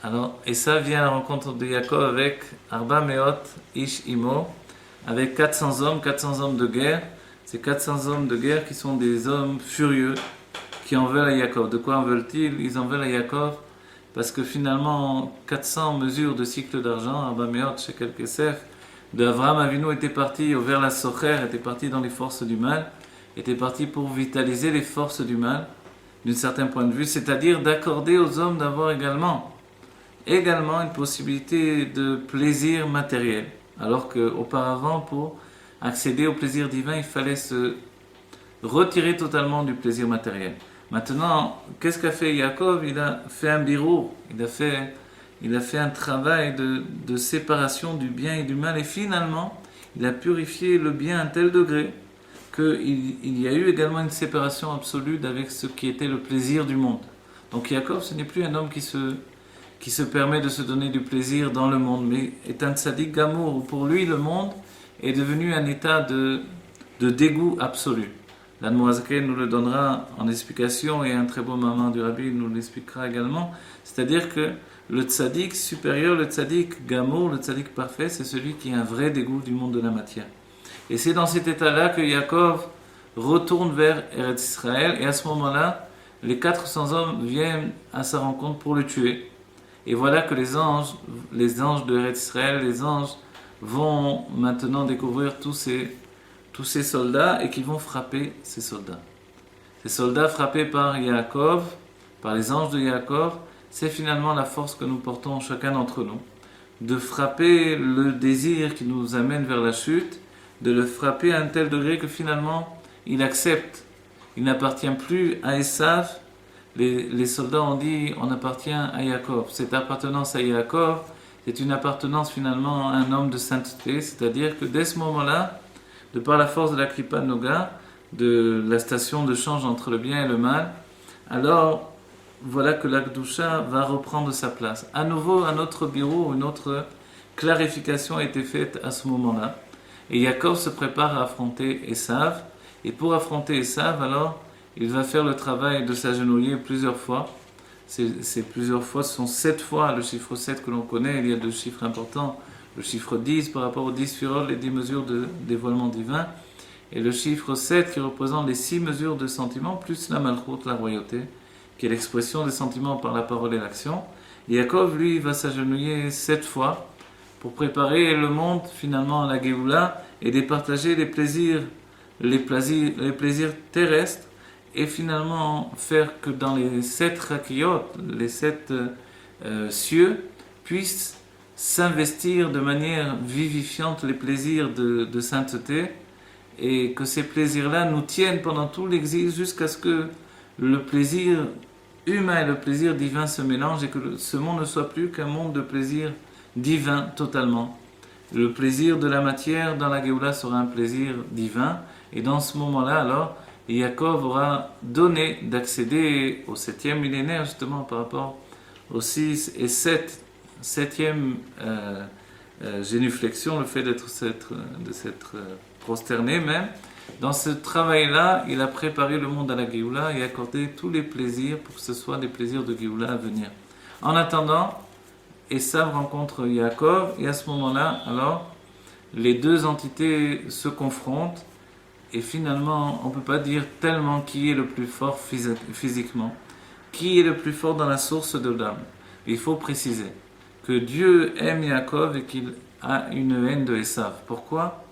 Alors, et ça vient à la rencontre de Yaakov avec Arba Meot Ish Imo, avec 400 hommes de guerre. Ces 400 hommes de guerre qui sont des hommes furieux, qui en veulent à Yaakov. De quoi en veulent-ils? Ils en veulent à Yaakov parce que finalement, 400 mesures de cycle d'argent, Arba Meot Shekel Kesef, de Avraham Avinu était parti vers la Socher, était parti dans les forces du mal, était parti pour vitaliser les forces du mal, d'un certain point de vue, c'est-à-dire d'accorder aux hommes d'avoir également une possibilité de plaisir matériel. Alors qu'auparavant, pour accéder au plaisir divin, il fallait se retirer totalement du plaisir matériel. Maintenant, qu'est-ce qu'a fait Yaakov? Il a fait un birour, il a fait un travail de séparation du bien et du mal, et finalement, il a purifié le bien à un tel degré qu'il y a eu également une séparation absolue avec ce qui était le plaisir du monde. Donc Yaakov, ce n'est plus un homme qui se permet de se donner du plaisir dans le monde, mais est un tzaddik gamour, où pour lui le monde est devenu un état de dégoût absolu. L'Admorazaken nous le donnera en explication, et un très beau maman du Rabbi nous l'expliquera également. C'est-à-dire que le tzaddik supérieur, le tzaddik gamour, le tzaddik parfait, c'est celui qui a un vrai dégoût du monde de la matière. Et c'est dans cet état-là que Yaakov retourne vers Eretz Israël, et à ce moment-là, les 400 hommes viennent à sa rencontre pour le tuer. Et voilà que les anges de Eretz Israël, les anges, vont maintenant découvrir tous ces soldats et qui vont frapper ces soldats. Ces soldats frappés par Yaakov, par les anges de Yaakov, c'est finalement la force que nous portons chacun d'entre nous, de frapper le désir qui nous amène vers la chute, de le frapper à un tel degré que finalement il accepte. Il n'appartient plus à Esav. Les soldats ont dit on appartient à Yaakov. Cette appartenance à Yaakov, c'est une appartenance finalement à un homme de sainteté, c'est-à-dire que dès ce moment-là, de par la force de la Kripa Noga, de la station de change entre le bien et le mal, alors voilà que l'Akdusha va reprendre sa place. À nouveau, un autre bureau, une autre clarification a été faite à ce moment-là. Et Yaakov se prépare à affronter Esav. Et pour affronter Esav, alors, il va faire le travail de s'agenouiller plusieurs fois. Ces plusieurs fois, ce sont 7 fois le chiffre 7 que l'on connaît. Il y a 2 chiffres importants. Le chiffre 10 par rapport aux 10 furores, les 10 mesures de dévoilement divin. Et le chiffre 7 qui représente les 6 mesures de sentiments, plus la malchoute, la royauté, qui est l'expression des sentiments par la parole et l'action. Et Yaakov, lui, va s'agenouiller 7 fois pour préparer le monde finalement à la Géoula et départager les plaisirs terrestres, et finalement faire que dans les 7 rakiyot, les 7 cieux, puissent s'investir de manière vivifiante les plaisirs de sainteté, et que ces plaisirs-là nous tiennent pendant tout l'exil jusqu'à ce que le plaisir humain et le plaisir divin se mélangent, et que ce monde ne soit plus qu'un monde de plaisir divin totalement. Le plaisir de la matière dans la Géoula sera un plaisir divin, et dans ce moment-là, alors, Yaakov aura donné d'accéder au 7e millénaire, justement par rapport au 6 et 7, 7e génuflexion, le fait de s'être prosterné même. Dans ce travail-là, il a préparé le monde à la Géoula et accordé tous les plaisirs pour que ce soit des plaisirs de Géoula à venir. En attendant, Esav rencontre Yaakov, et à ce moment-là, alors, les deux entités se confrontent, et finalement, on ne peut pas dire tellement qui est le plus fort physiquement, qui est le plus fort dans la source de l'âme. Il faut préciser que Dieu aime Yaakov et qu'il a une haine de Esav. Pourquoi?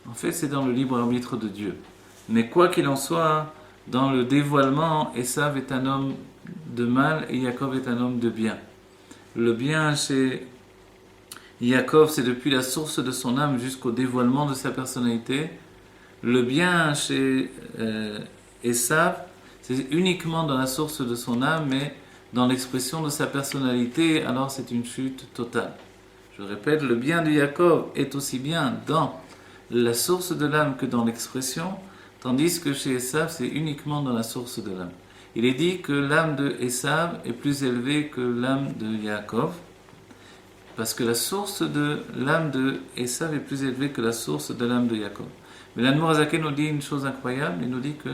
En fait, c'est dans le libre arbitre de Dieu. Mais quoi qu'il en soit, dans le dévoilement, Esav est un homme de mal et Yaakov est un homme de bien. Le bien chez Yaakov, c'est depuis la source de son âme jusqu'au dévoilement de sa personnalité. Le bien chez Esav, c'est uniquement dans la source de son âme, mais dans l'expression de sa personnalité, alors c'est une chute totale. Je répète, le bien de Yaakov est aussi bien dans la source de l'âme que dans l'expression, tandis que chez Esav, c'est uniquement dans la source de l'âme. Il est dit que l'âme de Esav est plus élevée que l'âme de Yaakov, parce que la source de l'âme de Esav est plus élevée que la source de l'âme de Yaakov. Mais l'Admorazaken nous dit une chose incroyable, il nous dit que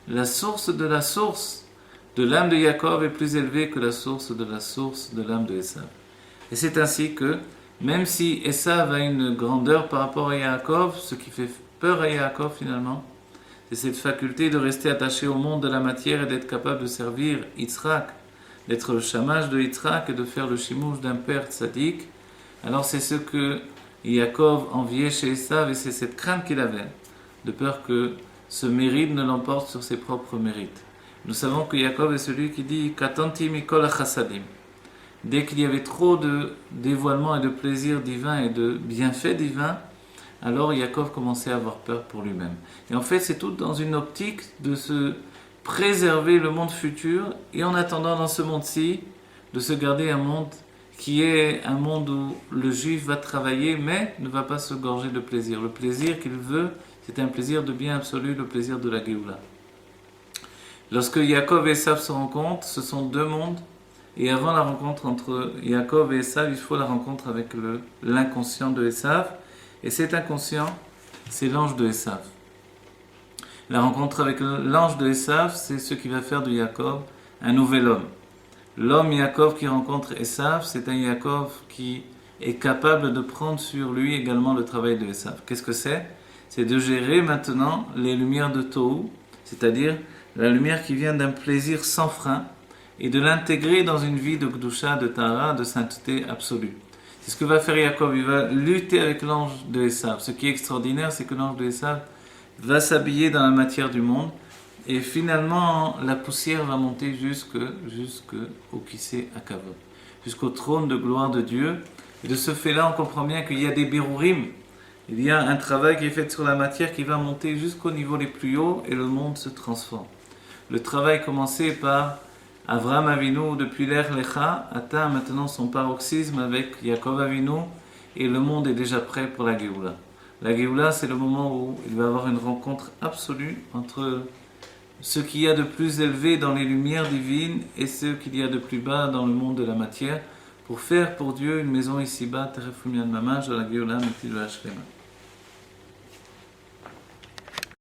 la source de la source de l'âme de Yaakov est plus élevée que la source de l'âme de Esav. Et c'est ainsi que, même si Esav a une grandeur par rapport à Yaakov, ce qui fait peur à Yaakov finalement, c'est cette faculté de rester attaché au monde de la matière et d'être capable de servir Yitzhak, d'être le shamash de Yitzhak et de faire le shimouch d'un père tzaddik. Alors c'est ce que Yaakov enviait chez Esav et c'est cette crainte qu'il avait, de peur que ce mérite ne l'emporte sur ses propres mérites. Nous savons que Yaakov est celui qui dit « Katanti mikol hachasadim ». Dès qu'il y avait trop de dévoilement et de plaisir divin et de bienfaits divins, alors Yaakov commençait à avoir peur pour lui-même. Et en fait, c'est tout dans une optique de se préserver le monde futur et en attendant dans ce monde-ci, de se garder un monde qui est un monde où le juif va travailler mais ne va pas se gorger de plaisir. Le plaisir qu'il veut, c'est un plaisir de bien absolu, le plaisir de la Géoula. Lorsque Yaakov et Esav se rencontrent, ce sont deux mondes. Et avant la rencontre entre Yaakov et Esav, il faut la rencontre avec l'inconscient de Esav. Et cet inconscient, c'est l'ange de Esav. La rencontre avec l'ange de Esav, c'est ce qui va faire de Yaakov un nouvel homme. L'homme Yaakov qui rencontre Esav, c'est un Yaakov qui est capable de prendre sur lui également le travail de Esav. Qu'est-ce que c'est ? C'est de gérer maintenant les lumières de Tohu, c'est-à-dire la lumière qui vient d'un plaisir sans frein, et de l'intégrer dans une vie de Gdusha, de Tahara, de sainteté absolue. C'est ce que va faire Yaakov, il va lutter avec l'ange de Esav. Ce qui est extraordinaire, c'est que l'ange de Esav va s'habiller dans la matière du monde, et finalement, la poussière va monter jusqu'au Kisei Hakavod, jusqu'au trône de gloire de Dieu. Et de ce fait-là, on comprend bien qu'il y a des birurim, il y a un travail qui est fait sur la matière qui va monter jusqu'au niveau les plus hauts, et le monde se transforme. Le travail commencé par Avraham Avinu depuis l'ère Lecha atteint maintenant son paroxysme avec Yaakov Avinu et le monde est déjà prêt pour la Géoula. La Géoula, c'est le moment où il va y avoir une rencontre absolue entre ce qu'il y a de plus élevé dans les lumières divines et ce qu'il y a de plus bas dans le monde de la matière pour faire pour Dieu une maison ici-bas, Terefumian Mamash, de la Géoula Metil Hashlema.